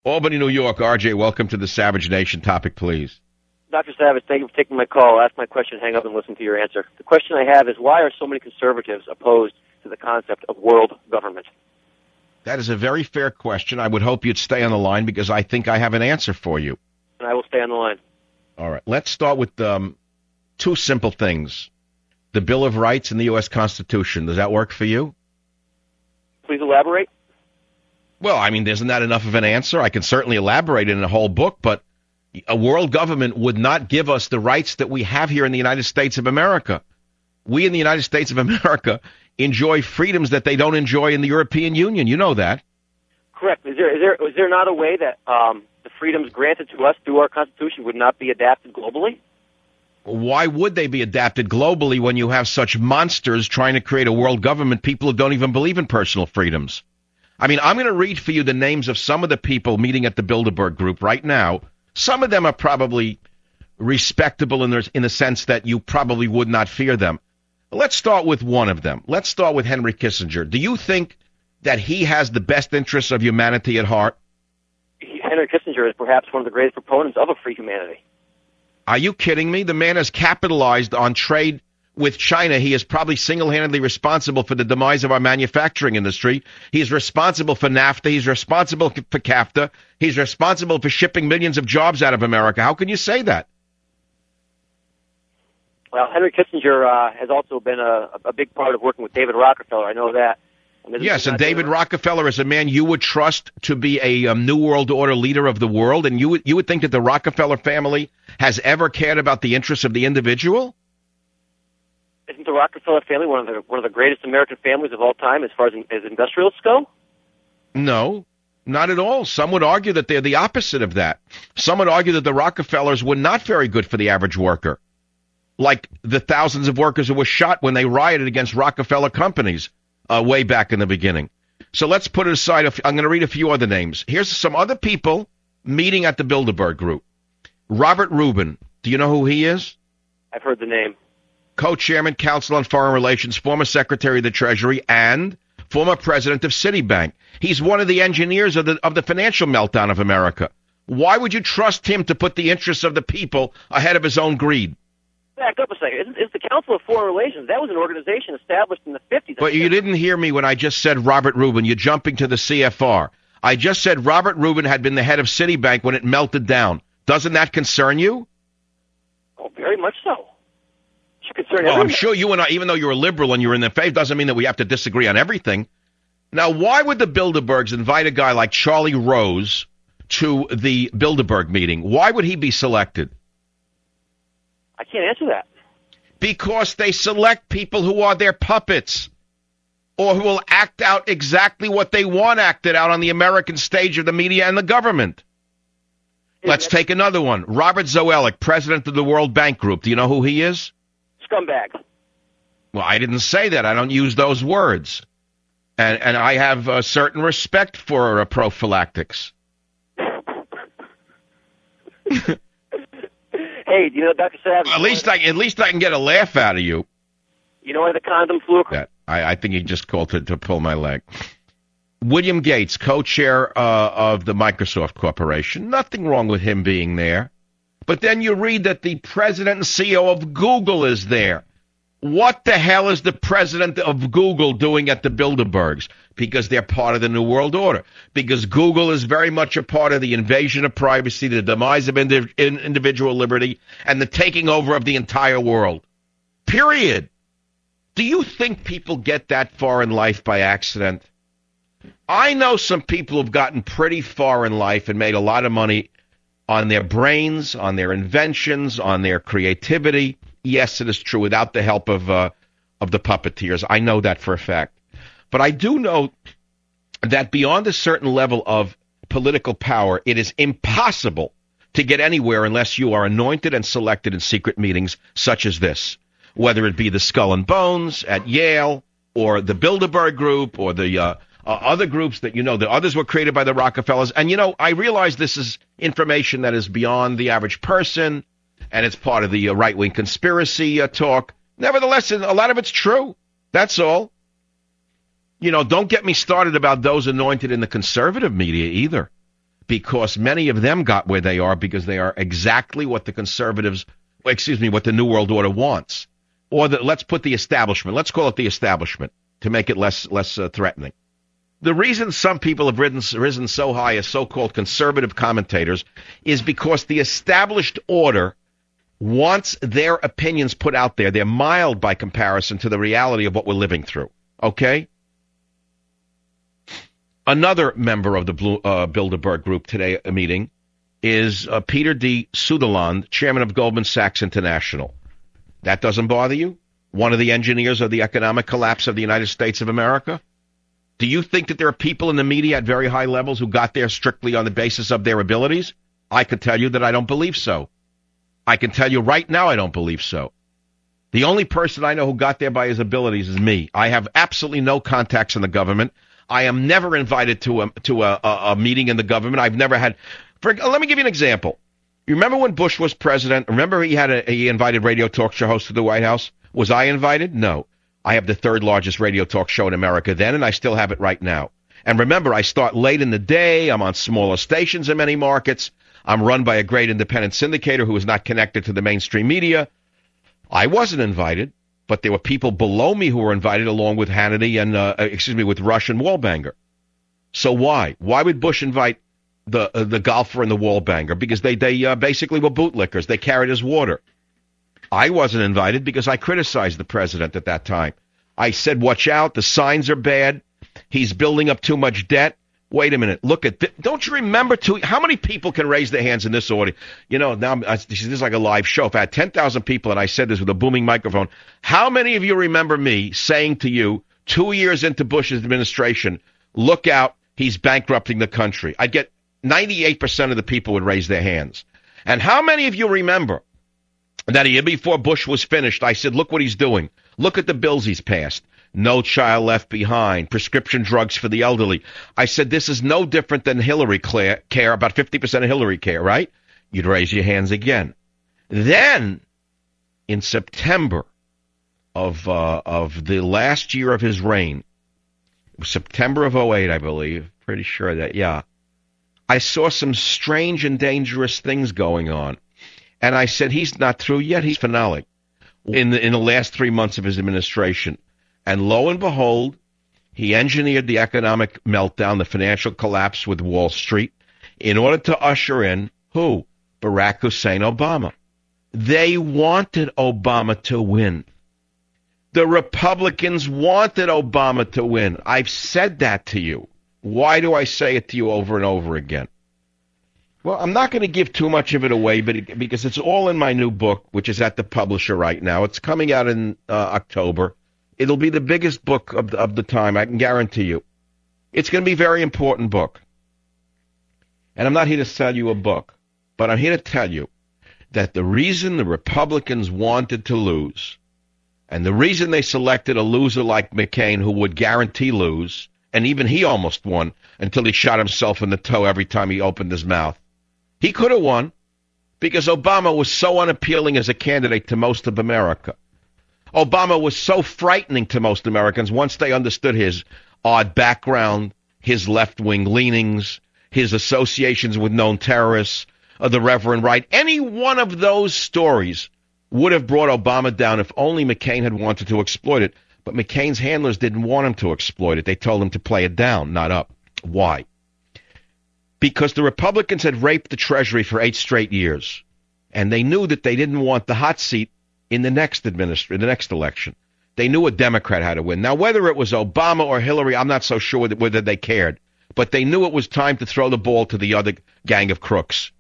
Albany, New York. RJ, welcome to the Savage Nation. Topic, please. Dr. Savage, thank you for taking my call. I'll ask my question, hang up, and listen to your answer. The question I have is, why are so many conservatives opposed to the concept of world government? That is a very fair question. I would hope you'd stay on the line because I think I have an answer for you. And I will stay on the line. All right. Let's start with two simple things. The Bill of Rights and the U.S. Constitution. Does that work for you? Please elaborate. Well, I mean, isn't that enough of an answer? I can certainly elaborate in a whole book, but a world government would not give us the rights that we have here in the United States of America. We in the United States of America enjoy freedoms that they don't enjoy in the European Union. You know that. Correct. Is there not a way that the freedoms granted to us through our Constitution would not be adapted globally? Why would they be adapted globally when you have such monsters trying to create a world government, people who don't even believe in personal freedoms? I mean, I'm going to read for you the names of some of the people meeting at the Bilderberg group right now. Some of them are probably respectable in the sense that you probably would not fear them. Let's start with one of them. Let's start with Henry Kissinger. Do you think that he has the best interests of humanity at heart? Henry Kissinger is perhaps one of the greatest proponents of a free humanity. Are you kidding me? The man has capitalized on trade with China. He is probably single-handedly responsible for the demise of our manufacturing industry. He's responsible for NAFTA. He's responsible for CAFTA. He's responsible for shipping millions of jobs out of America. How can you say that? Well, Henry Kissinger has also been a big part of working with David Rockefeller. I know that. Yes, and David Rockefeller is a man you would trust to be a New World Order leader of the world, and you would think that the Rockefeller family has ever cared about the interests of the individual? Isn't the Rockefeller family one of the greatest American families of all time as far as industrialists go? No, not at all. Some would argue that they're the opposite of that. Some would argue that the Rockefellers were not very good for the average worker, like the thousands of workers who were shot when they rioted against Rockefeller companies way back in the beginning. So let's put it aside. I'm going to read a few other names. Here's some other people meeting at the Bilderberg group. Robert Rubin. Do you know who he is? I've heard the name. Co-chairman, Council on Foreign Relations, former Secretary of the Treasury, and former president of Citibank. He's one of the engineers of the financial meltdown of America. Why would you trust him to put the interests of the people ahead of his own greed? Back up a second. It's the Council of Foreign Relations. That was an organization established in the 50s. But you didn't hear me when I just said Robert Rubin. You're jumping to the CFR. I just said Robert Rubin had been the head of Citibank when it melted down. Doesn't that concern you? Oh, very much so. Well, I'm sure you and I, even though you're a liberal and you're in the faith, doesn't mean that we have to disagree on everything. Now, why would the Bilderbergs invite a guy like Charlie Rose to the Bilderberg meeting? Why would he be selected? I can't answer that. Because they select people who are their puppets or who will act out exactly what they want acted out on the American stage of the media and the government. Let's take another one. Robert Zoellick, president of the World Bank Group. Do you know who he is? Scumbag. Well, I didn't say that. I don't use those words. And I have a certain respect for prophylactics. Hey, do you know, Dr. Savage? At least I can get a laugh out of you. You know why the condom flew across? I think he just called to pull my leg. William Gates, co-chair of the Microsoft Corporation. Nothing wrong with him being there. But then you read that the president and CEO of Google is there. What the hell is the president of Google doing at the Bilderbergs? Because they're part of the New World Order. Because Google is very much a part of the invasion of privacy, the demise of individual liberty, and the taking over of the entire world. Period. Do you think people get that far in life by accident? I know some people who've gotten pretty far in life and made a lot of money on their brains, on their inventions, on their creativity. Yes, it is true, without the help of the puppeteers. I know that for a fact. But I do know that beyond a certain level of political power, it is impossible to get anywhere unless you are anointed and selected in secret meetings such as this, whether it be the Skull and Bones at Yale or the Bilderberg Group or the other groups that you know, the others were created by the Rockefellers. And, you know, I realize this is information that is beyond the average person, and it's part of the right-wing conspiracy talk. Nevertheless, a lot of it's true. That's all. You know, don't get me started about those anointed in the conservative media either. because many of them got where they are because they are exactly what the conservatives, what the New World Order wants. Or let's put the establishment. Let's call it the establishment to make it less threatening. The reason some people have risen so high as so-called conservative commentators is because the established order wants their opinions put out there. They're mild by comparison to the reality of what we're living through. Okay? Another member of the Bilderberg group today meeting is Peter D. Sutherland, chairman of Goldman Sachs International. That doesn't bother you? One of the engineers of the economic collapse of the United States of America? Do you think that there are people in the media at very high levels who got there strictly on the basis of their abilities? I could tell you that I don't believe so. I can tell you right now I don't believe so. The only person I know who got there by his abilities is me. I have absolutely no contacts in the government. I am never invited to a meeting in the government. I've never had. Let me give you an example. You remember when Bush was president? Remember he invited radio talk show hosts to the White House? Was I invited? No. I have the third largest radio talk show in America then, and I still have it right now. And remember, I start late in the day. I'm on smaller stations in many markets. I'm run by a great independent syndicator who is not connected to the mainstream media. I wasn't invited, but there were people below me who were invited along with Hannity and, with Rush and Wallbanger. So why? Why would Bush invite the golfer and the Wallbanger? Because they basically were bootlickers. They carried his water. I wasn't invited because I criticized the president at that time. I said, watch out, the signs are bad. He's building up too much debt. Wait a minute, look at this. Don't you remember how many people can raise their hands in this audience? You know, now this is like a live show. If I had 10,000 people and I said this with a booming microphone, how many of you remember me saying to you 2 years into Bush's administration, look out, he's bankrupting the country? I'd get 98% of the people would raise their hands. And how many of you remember that a year before Bush was finished, I said, look what he's doing. Look at the bills he's passed. No Child Left Behind, prescription drugs for the elderly. I said, this is no different than Hillary care, about 50% of Hillary care, right? You'd raise your hands again. Then, in September of the last year of his reign, it was September of 2008, I believe, pretty sure that, yeah, I saw some strange and dangerous things going on. And I said, he's not through yet. He's finale in the last 3 months of his administration. And lo and behold, he engineered the economic meltdown, the financial collapse with Wall Street, in order to usher in who? Barack Hussein Obama. They wanted Obama to win. The Republicans wanted Obama to win. I've said that to you. Why do I say it to you over and over again? Well, I'm not going to give too much of it away, because it's all in my new book, which is at the publisher right now. It's coming out in October. It'll be the biggest book of the time, I can guarantee you. It's going to be a very important book. And I'm not here to sell you a book, but I'm here to tell you that the reason the Republicans wanted to lose, and the reason they selected a loser like McCain who would guarantee lose, and even he almost won until he shot himself in the toe every time he opened his mouth. He could have won because Obama was so unappealing as a candidate to most of America. Obama was so frightening to most Americans once they understood his odd background, his left-wing leanings, his associations with known terrorists, the Reverend Wright. Any one of those stories would have brought Obama down if only McCain had wanted to exploit it. But McCain's handlers didn't want him to exploit it. They told him to play it down, not up. Why? Because the Republicans had raped the Treasury for 8 straight years, and they knew that they didn't want the hot seat in the next election. They knew a Democrat had to win. Now, whether it was Obama or Hillary, I'm not so sure whether they cared, but they knew it was time to throw the ball to the other gang of crooks.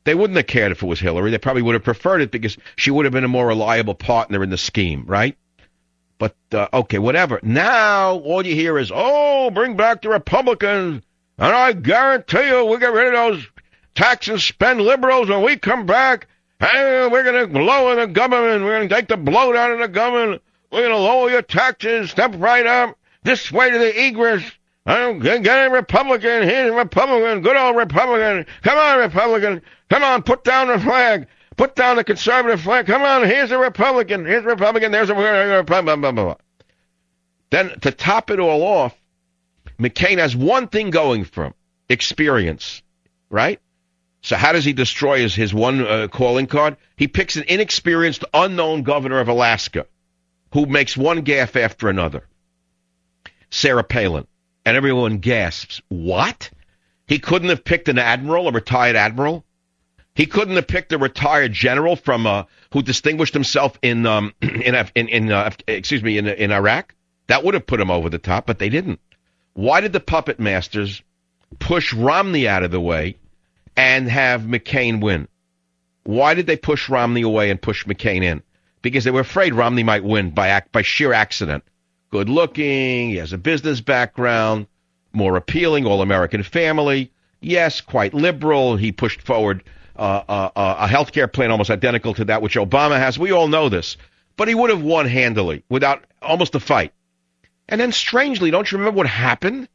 They wouldn't have cared if it was Hillary. They probably would have preferred it because she would have been a more reliable partner in the scheme, right? But, okay, whatever. Now, all you hear is, oh, bring back the Republicans. And I guarantee you we'll get rid of those tax and spend liberals when we come back. Hey, we're going to lower the government. We're going to take the bloat out of the government. We're going to lower your taxes. Step right up. This way to the egress. Get a Republican. Here's a Republican. Good old Republican. Come on, Republican. Come on, put down the flag. Put down the conservative flag. Come on, here's a Republican. Here's a Republican. There's a Republican. Then, to top it all off, McCain has one thing going for him: experience. right? So how does he destroy his one calling card? He picks an inexperienced, unknown governor of Alaska who makes one gaffe after another. Sarah Palin. And everyone gasps. What? He couldn't have picked an admiral, a retired admiral? He couldn't have picked a retired general from who distinguished himself in Iraq? That would have put him over the top, but they didn't. Why did the puppet masters push Romney out of the way and have McCain win? Why did they push Romney away and push McCain in? Because they were afraid Romney might win by sheer accident. Good looking, he has a business background, more appealing, all-American family. Yes, quite liberal. He pushed forward a health care plan almost identical to that which Obama has. We all know this. But he would have won handily without almost a fight. And then strangely, don't you remember what happened?